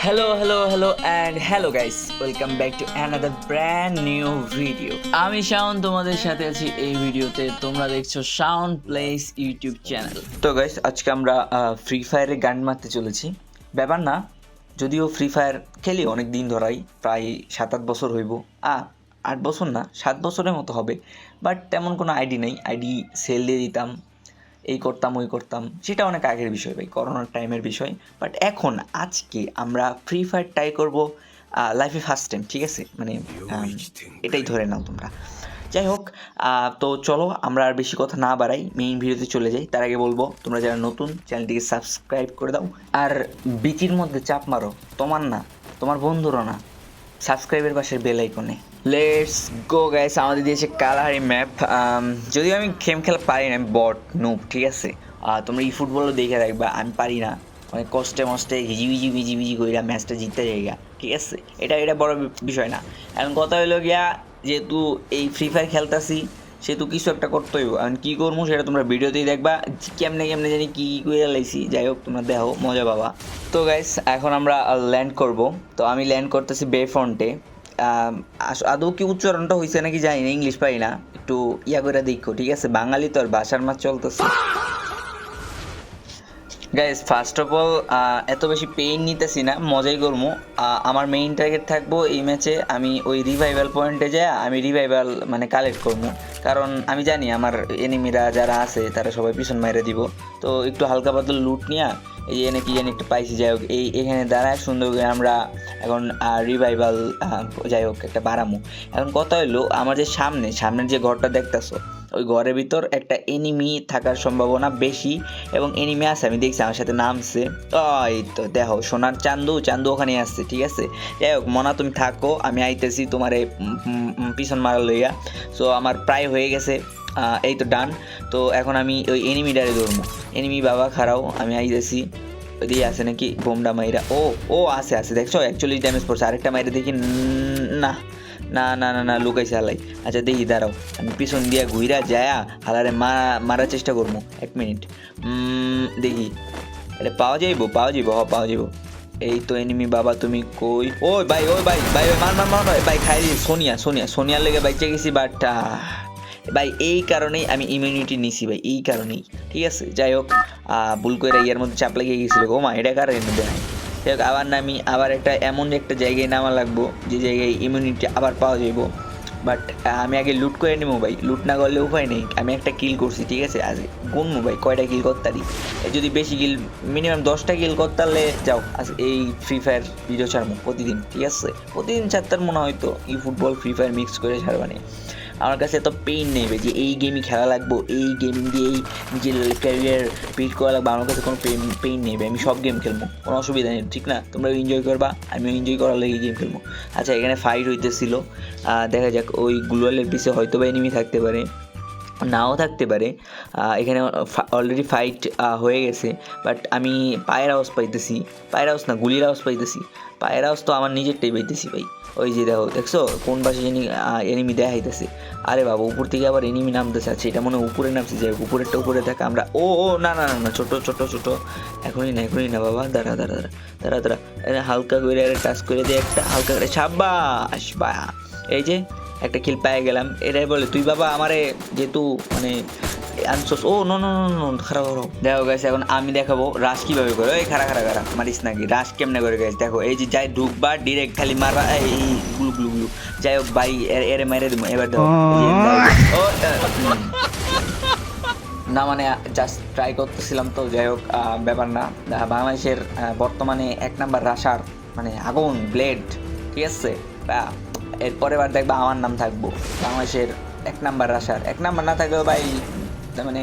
Hello, and hello guys. Welcome back to another brand new video. আমি শাওন তোমাদের সাথে আছি এই ভিডিওতে। তোমরা দেখছো শাওন প্লেস ইউটিউব চ্যানেল। তো গাইস আজকে আমরা ফ্রি ফায়ারে গান মারতে চলেছি। ব্যাপার না, যদিও ফ্রি ফায়ার খেলি অনেক দিন ধরাই, প্রায় 7-8 বছর হইব। 8 বছর না, 7 বছরের মতো হবে। বাট তেমন কোনো আইডি নেই, আইডি সেল দিয়ে দিতাম, এই করতাম ওই করতাম, সেটা অনেক আগের বিষয় ভাই, করোনার টাইমের বিষয়। বাট এখন আজকে আমরা ফ্রি ফায়ার ট্রাই করবো লাইফে ফার্স্ট টাইম, ঠিক আছে? মানে এটাই ধরে নাও তোমরা। যাই হোক, তো চলো আমরা আর বেশি কথা না বাড়াই, মেইন ভিডিওতে চলে যাই। তার আগে বলবো, তোমরা যারা নতুন চ্যানেলটিকে সাবস্ক্রাইব করে দাও, আর বিচির মধ্যে চাপ মারো, তোমার না, তোমার বন্ধুরও না, সাবস্ক্রাইবের পাশের বেল আইকনে। Let's go guys. আমাদের দিয়েছে কালাহারি ম্যাপ। যদিও আমি গেম খেলা পারি না, আমি বট নুব, ঠিক আছে? তোমরা ই ফুটবলও দেখে রাখবা, আমি পারি না, অনেক কষ্টে মষ্টে ভিজি কইরা ম্যাচটা জিততে যাইগা, ঠিক আছে? এটা বড় বিষয় না। এখন কথা হইলো গিয়া, যেহেতু এই ফ্রি ফায়ার খেলতাছি, সেহেতু কিছু একটা করতে হইব। এখন কী করবো সেটা তোমরা ভিডিওতেই দেখবা, কেমনে জানি কী করে লাইছি। যাই হোক, তোমরা দেখো, মজা পাবা। তো গাইস এখন আমরা ল্যান্ড করব। তো আমি ল্যান্ড করতেছি বে ফ্রন্টে। আদৌ কি উচ্চারণটা হয়েছে নাকি জানি না, ইংলিশ পারি না, একটু ইয়া করে দেখো, ঠিক আছে? বাঙালি তো আর ভাষার মাছ চলতেছে। গাইজ ফার্স্ট অফ অল এত বেশি পেইন নিতেছি না, মজাই করবো। আমার মেইন টার্গেট থাকবো এই ম্যাচে, আমি ওই রিভাইভাল পয়েন্টে যাই, আমি রিভাইভাল মানে কালেক্ট করবো। কারণ আমি জানি আমার এনিমিরা যারা আছে তারা সবাই পিছন মাইরে দিব। তো একটু হালকা পাতলা লুট নিয়ে এই যে এনে কি জানি একটু পাইছি। যাই হোক, এখানে দাঁড়ায় সুন্দর করে আমরা এখন রিভাইভাল যাই হোক একটা বাড়ামো। এখন কথা হইলো, আমার যে সামনের যে ঘরটা দেখতেছো, ওই ঘরের ভিতর একটা এনিমি থাকার সম্ভাবনা বেশি, এবং এনিমি আছে, আমি দেখছি আমার সাথে নামছে। এই তো দেখো সোনার চান্দু ওখানে আসছে, ঠিক আছে? যাই হোক মনা, তুমি থাকো, আমি আইতেছি তোমার পিছন মারা লইয়া। সো আমার প্রায় হয়ে গেছে, এই তো ডান। তো এখন আমি ওই এনিমিটারে ধরবো। এনিমি বাবা খারাও, আমি আইতেছি। ওইদিকে আছে নাকি বোমডা মাইরা? ও আছে দেখছো 41 ড্যামেজ পড়ছে। আরেকটা মাইরা দেখি, না না না না না লুকাইছে হালাই। আচ্ছা দেখি, দাঁড়াও, আমি পিছন দিয়া ঘুইরা যায়া হালারে মারার চেষ্টা করবো। 1 মিনিট, দেখি এটা পাওয়া যাইব। পাওয়া যাইব। এই তো এনিমি বাবা, তুমি কই? ওই ভাই মার ভাই, খাই দিই। সোনিয়ার লেগে বাইচে গেছি। বাট ভাই এই কারণেই আমি ইমিউনিটি নিছি ভাই, এই কারণেই, ঠিক আছে? যাই হোক, ভুল করে ইয়ার মধ্যে চাপ লেগে গেছিলো। মা এটা কারণে দেয়। যাই হোক, আবার নামি, আবার এমন একটা জায়গায় নামা লাগবো যে জায়গায় ইমিউনিটি আবার পাওয়া যাইব। বাট আমি আগে লুট করে নেবো ভাই, লুট না করলে উপায় নেই। আমি একটা কিল করছি, ঠিক আছে? আজ গুনবো ভাই কয়টা কিল করতারি। যদি বেশি কিল, মিনিমাম 10টা কিল করতারলে যাও আজ এই ফ্রি ফায়ার ভিডিও ছাড়বো প্রতিদিন, ঠিক আছে? প্রতিদিন ছাড়তার মনে হয়তো ই ফুটবল ফ্রি ফায়ার মিক্স করে ছাড়বানি। আমার কাছে এত পেইন নেই ভাই যে এই গেমই খেলা লাগবো, এই গেম দিয়েই নিজের ক্যারিয়ার বিল্ড করা লাগবে। আমার কাছে কোনো পেইন নেই ভাই, আমি সব গেম খেলবো, কোনো অসুবিধা নেই, ঠিক না? তোমরা এনজয় করবা, আমিও এনজয় করার লেগে গেম খেলবো। আচ্ছা, এখানে ফাইট হইতেছিল, দেখা যাক। ওই গ্লোয়ালের পিছে হয়তো বা এনিমি থাকতে পারে, নাও থাকতে পারে। এখানে অলরেডি ফাইট হয়ে গেছে। বাট আমি পায়ের আওয়াজ পাইতেছি, গুলির আওয়াজ পাইতেছি। পায়ের আওয়াজ তো আমার নিজেরটাই পাইতেছি ভাই। ওই যে দেখছো কোন পাশে জানি এনিমি দেখাইতেছে। আরে বাবা, উপর থেকে আবার এনিমি নামতেছে। আচ্ছা, এটা মনে উপরে নামছে। যাই হোক, উপরে থাকে আমরা। ও না, ছোট এখনই না বাবা, দাঁড়া। হালকা করে টাচ করে দিয়ে একটা হালকা করে সাব্বাস বা, এই যে একটা কিল পেয়ে গেলাম। এটাই বলে তুই বাবা আমারে যেহেতু মানে আনছোস। ও নো খারাপ দেখো গাইস, এখন আমি দেখাবো রাশ কিভাবে করে। ওই খারা মারিস নাকি, রাশ কেমনে করে গাইস দেখো। এই যে যাই ঢুকবা ডিরেক্ট খালি মারবা, এই গ্লু। যাই হোক ভাই, এরে মেরে দেবো এবার। দেখো না, মানে জাস্ট ট্রাই করতেছিলাম তো। যাই হোক, ব্যাপার না। বাংলাদেশের বর্তমানে 1 নাম্বার রাশার মানে আগুন ব্লেড, ঠিক আছে? এরপরে বার দেখবা আমার নাম থাকবো বাংলাদেশের 1 নাম্বার রাশার। 1 নাম্বার না থাকলেও ভাই মানে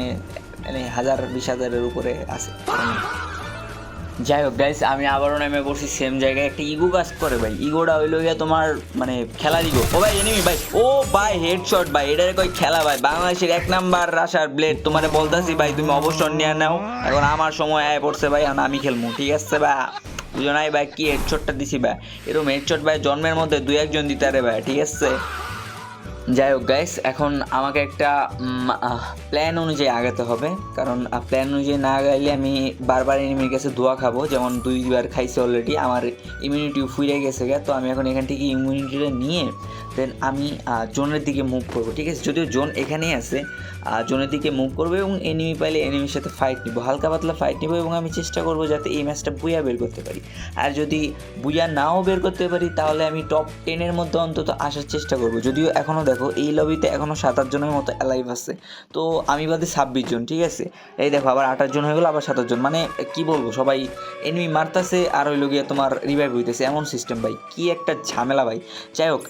10,000-20,000-এর উপরে আছে। যাই হোক গাইস, আমি আবারও নেমে পড়ছি সেম জায়গায়। একটা ইগো কাজ করে ভাই, ইগোটা হইলো গিয়া তোমার মানে খেলার ইগো। ও ভাই এনিমি ভাই, ও ভাই হেডশট ভাই, এটারে কই খেলা ভাই। বাংলাদেশের 1 নাম্বার রাশার ব্লেড তোমারে বলতাছি ভাই, তুমি অবসর নিয়ে নাও। এখন আমার সময় আয় পড়ছে ভাই, এখন আমি খেলবো, ঠিক আছে ভাই? দুজনাই ভাই কি হেডশটটা দিছি ভাই, এরকম হেডশট ভাই জন্মের মধ্যে 2-1 জন দিতে পারে ভাই, ঠিক আছে? যাই হোক গাইস, এখন আমাকে একটা প্ল্যান অনুযায়ী আগাতে হবে, কারণ প্ল্যান অনুযায়ী না আগাইলে আমি বারবার এনিমির কাছে ধোয়া খাবো, যেমন 2বার খাইছি অলরেডি, আমার ইমিউনিটি ফুইরে গেছে গা। তো আমি এখন এখান থেকে ইমিউনিটিটা নিয়ে দেন আমি জোনের দিকে মুভ করবো, ঠিক আছে। যদিও জোন এখানেই আছে, জোনের দিকে মুভ করবো এবং এনিমি পাইলে এনিমির সাথে ফাইট নিব, হালকা পাতলা ফাইট নিব, এবং আমি চেষ্টা করবো যাতে এই ম্যাচটা বুয়া বের করতে পারি। আর যদি বুয়া নাও বের করতে পারি তাহলে আমি টপ 10-এর মধ্যে অন্তত আসার চেষ্টা করবো। যদিও এখনও দেখো এই লবিতে এখনও 27 জনের মতো অ্যালাইভ আছে, তো আমি বাদে 26 জন, ঠিক আছে। এই দেখো আবার 28 জন হয়ে গেলো, আবার 27 জন, মানে কি বলবো, সবাই এনিমি মারতেছে আর হইল গিয়ে তোমার রিভাইভ হইতেছে, এমন সিস্টেম ভাই, কি একটা ঝামেলা ভাই। যাই হোক,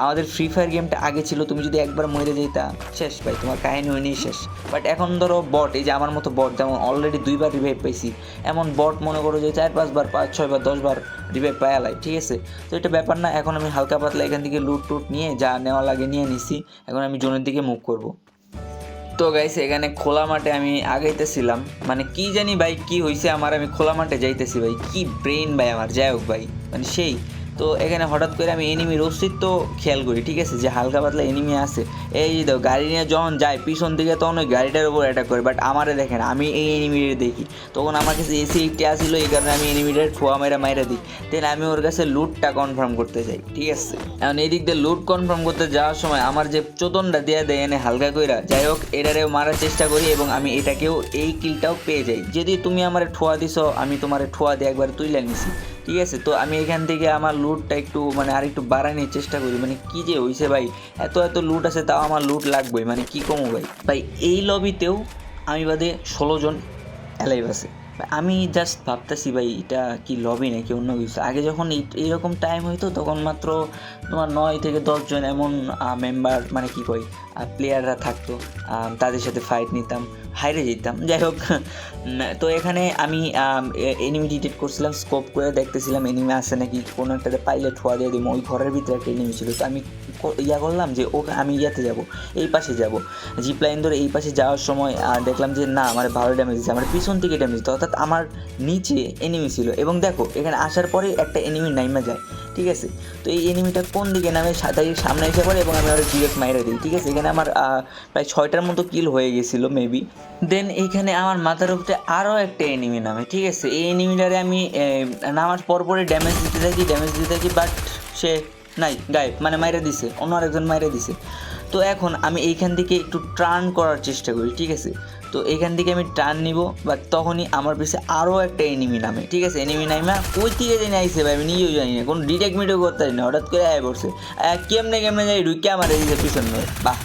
আমাদের ফ্রি ফায়ার গেমটা আগে ছিল, তুমি যদি একবার মরে যেতা শেষ ভাই, তোমার কাহিনী হয়নি শেষ। বাট এখন ধরো বট, এই যে আমার মতো বট, যেমন অলরেডি 2বার রিভাইভ পাইছি, এমন বট মনে করো যে 4-5 বার 5-6 বার 10 বার রিভাইভ পায়ালাই, ঠিক আছে। তো এটা ব্যাপার না, এখন আমি হালকা পাতলা এখান থেকে লুট টুট নিয়ে যা নেওয়া লাগে নিয়ে নিছি, এখন আমি জোনের দিকে মুভ করব। তো গাইস, এখানে খোলা মাঠে আমি আগাইতেছিলাম, মানে কি জানি ভাই কি হয়েছে আমার, আমি খোলা মাঠে যাইতেছি ভাই, কি ব্রেন ভাই আমার। যাই হোক ভাই, মানে সেই তো এখানে হঠাৎ করে আমি এনিমির অস্তিত্ব খেয়াল করি, ঠিক আছে, যে হালকা পাতলা এনিমি আছে। এই যে দেখো গাড়ি নিয়ে যখন যায় পিছন দিকে তখন ওই গাড়িটার উপর অ্যাটাক করে, বাট আমারে দেখেন, আমি এই এনিমিটা দেখি, তখন আমার কাছে এসি একটি আসিল, এই কারণে আমি এনিমিটার ঠোয়া মাইরা দিই, দেন আমি ওর কাছে লুটটা কনফার্ম করতে যাই, ঠিক আছে। এখন এই দিক দিয়ে লুট কনফার্ম করতে যাওয়ার সময় আমার যে চোদনটা দেয়া দেয় এনে হালকা কইরা, যাই হোক এটারেও মারার চেষ্টা করি এবং আমি এটাকেও এই কিলটাও পেয়ে যাই। যদি তুমি আমার ঠোয়া দিছো, আমি তোমার ঠোয়া দিয়ে একবার তুইলা নিছি, ঠিক আছে। তো আমি এখান থেকে আমার লুটটা একটু মানে আর একটু বাড়ানোর চেষ্টা করি, মানে কি যে হয়েছে ভাই, এত লুট আছে, তাও আমার লুট লাগবেই, মানে কি কমো ভাই। ভাই এই লবিতেও আমি বাদে 16 জন অ্যালাইভ আছে। আমি জাস্ট ভাবতেছি ভাই, এটা কি লবি নাকি অন্য কিছু। আগে যখন এইরকম টাইম হইতো তখন মাত্র তোমার 9 থেকে 10 জন এমন মেম্বার, মানে কি কই প্লেয়াররা থাকতো, তাদের সাথে ফাইট নিতাম, হাইরে যেতাম। যাই হোক, তো এখানে আমি এনিমি ডিটেক্ট করছিলাম, স্কোপ করে দেখতেছিলাম এনিমি আসে নাকি, কোনো একটাতে পাইলে ঠোয়া দিয়ে দিব। ওই ঘরের ভিতরে একটা এনিমি ছিল, তো আমি করলাম যে আমি ইয়াতে যাব, এই পাশে যাব, জিপ লাইন ধরে এই পাশে যাওয়ার সময় দেখলাম যে না, আমার ভালো ড্যামেজ দিচ্ছে, আমার পিছন থেকে ড্যামেজ দিচ্ছে, অর্থাৎ আমার নিচে এনিমি ছিল। এবং দেখো এখানে আসার পরে একটা এনিমি নাইমা যায়, ঠিক আছে। তো এই এনিমিটা কোন দিকে নামে সামনে এসে পড়ে এবং আমি ওর ডিরেক্ট মাইরে দিই, ঠিক আছে। এখানে আমার প্রায় 6টার মতো কিল হয়ে গেছিলো মেবি। দেন এইখানে আমার মাথার উপরে আরও একটা এনিমি নামে, ঠিক আছে। এই এনিমিটারে আমি নামার পরপরই ড্যামেজ দিতে থাকি, বাট সে নাই, গায়েব, মানে মাইরে দিছে, অন্য আরেকজন মাইরে দিছে। তো এখন আমি এইখান থেকে একটু টার্ন করার চেষ্টা করি, ঠিক আছে। তো এইখান থেকে আমি টার্ন নিব, বাট তখনই আমার পিছিয়ে আরও একটা এনিমি নামে, ঠিক আছে। এনিমি নামা কই থেকে জেনে আইসে ভাই, আমি নিজেও জানি না, কোনো ডিটেক্ট মিটেও করতে পারি না, হঠাৎ করে আয় পড়ছে, কেমনে যাই ঢুকে আমার এই যে পিছন নয়। বাহ,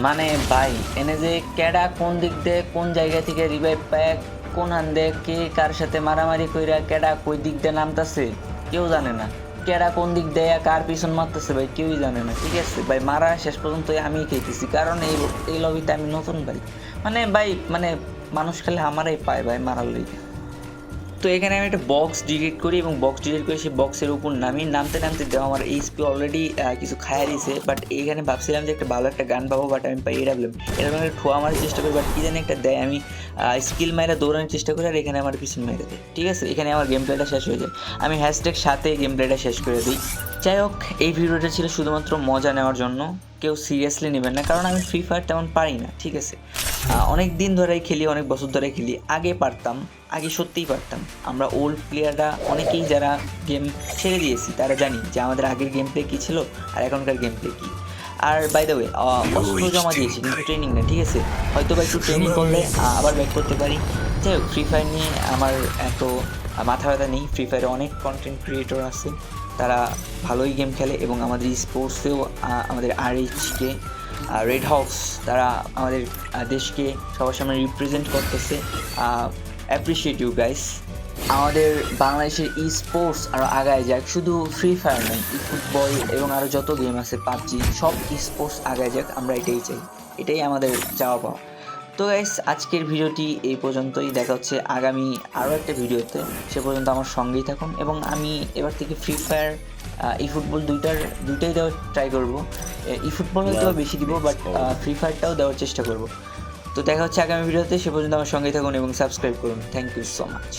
মানে ভাই এনে যে ক্যাডা কোন দিক দিয়ে কোন জায়গা থেকে রিভাইভ পায়, কোন হান্দে কে কার সাথে মারামারি কইরা ক্যাডা কই দিক দিয়ে নামতেছে কেউ জানে না, ক্যাডা কোন দিক দিয়ে কার পিছন মারতেছে ভাই কেউই জানে না, ঠিক আছে ভাই। মারা শেষ পর্যন্ত আমি খেতেছি, কারণ এই লবিতে আমি নতুন ভাই, মানে ভাই মানে মানুষ খেলে আমারই পায় ভাই মারার লেগে। তো এখানে আমি একটা বক্স ডিলিট করি এবং বক্স ডিলিট করে সেই বক্সের উপর নামতে দেওয়া আমার এইচপি অলরেডি কিছু খায়া দিয়েছে। বাট এইখানে ভাবছিলাম যে একটা ভালো একটা গান পাবো, বাট আমি পাই এরাবলাম ঠোয়া মারার চেষ্টা করি, বাট কী জানি একটা দেয়, আমি স্কিল মাইরা দৌড়ানোর চেষ্টা করি আর এখানে আমার পিছন মেরে দেয়, ঠিক আছে। এখানে আমার গেম প্লেটা শেষ হয়ে যায়, আমি হ্যাশট্যাগ সাথে গেম প্লেটা শেষ করে দিই। যাই হোক, এই ভিডিওটা ছিল শুধুমাত্র মজা নেওয়ার জন্য, কেউ সিরিয়াসলি নেবেন না, কারণ আমি ফ্রি ফায়ার তেমন পারি না, ঠিক আছে। অনেক দিন ধরেই খেলি, অনেক বছর ধরে খেলি, আগে সত্যিই পারতাম। আমরা ওল্ড প্লেয়াররা অনেকেই যারা গেম ছেড়ে দিয়েছি তারা জানি যে আমাদের আগের গেম প্লে কী ছিল আর এখনকার গেম প্লে কী। আর বাই দ্য ওয়ে, অস্ত্র জমা দিয়েছি কিন্তু ট্রেনিং না, ঠিক আছে। হয়তো বা একটু ট্রেনিং করলে আবার ব্যাক করতে পারি। যাই হোক, ফ্রি ফায়ার নিয়ে আমার এত মাথা ব্যথা নেই। ফ্রি ফায়ারে অনেক কন্টেন্ট ক্রিয়েটর আছে, তারা ভালোই গেম খেলে এবং আমাদের স্পোর্টসেও আমাদের আরএইচকে রেড হকস, তারা আমাদের দেশকে সবার সামনে রিপ্রেজেন্ট করতেছে। Appreciate you guys. আমাদের বাংলাদেশের স্পোর্টস আরও আগায় যাক, শুধু ফ্রি ফায়ার নয়, ফুটবল এবং আরও যত গেম আছে, পাবজি, সব স্পোর্টস আগায় যাক, আমরা এটাই চাই, এটাই আমাদের চাওয়া পাওয়া। তো গাইস, আজকের ভিডিওটি এই পর্যন্তই, দেখা হচ্ছে আগামী আরও একটা ভিডিওতে। সে পর্যন্ত আমার সঙ্গেই থাকুন এবং আমি এবার থেকে ফ্রি ফায়ার ই ফুটবল দুইটাই দেওয়ার ট্রাই করবো। ই ফুটবল হয়তো বেশি দিব, বাট ফ্রি ফায়ারটাও দেওয়ার চেষ্টা করব। তো দেখা হচ্ছে আগামী ভিডিওতে, সে পর্যন্ত আমার সঙ্গেই থাকুন এবং সাবস্ক্রাইব করুন। Thank you so much.